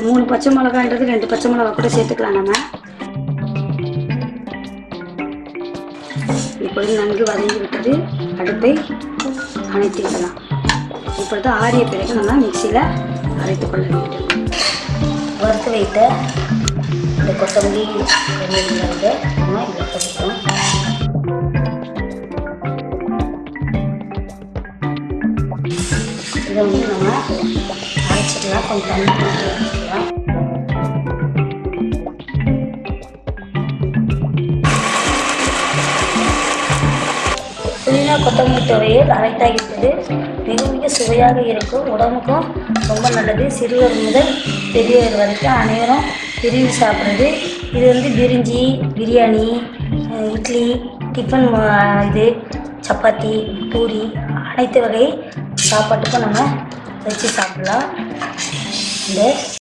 3 பச்சை மிளகான்றது 2 பச்சை மிளகா கூட சேர்த்துக்கலாம் நம்ம. இப்பொழுது நன்கு வதங்கி விட்டது. அடுப்பை அணைத்து விடலாம். இப்பொழுது ஆறிய பிறகு நம்ம மிக்சியில் அரைத்து கொள்ள வேண்டும். வறுத்து வைத்த இந்த கொத்தமல்லி வந்து நம்ம இதில் போட்டுக்கலாம். இதை வந்து நம்ம அரைச்சிக்கலாம். கொஞ்சம் தண்ணி போட்டு வச்சுக்கலாம். புதினா கொத்தமல்லி துவையல் அரைத்தாகிவிட்டது. மிக மிக சுவையாக இருக்கும். உடம்புக்கும் ரொம்ப நல்லது. சிறுவர் முதல் பெரியவர் வரைக்கும் அனைவரும் விரும்பி சாப்பிட்றது. இது வந்து பிரிஞ்சி, பிரியாணி, இட்லி, டிஃபன், இது சப்பாத்தி, பூரி அனைத்து வகை சாப்பாட்டுக்கும் நம்ம வச்சு சாப்பிடலாம். இந்த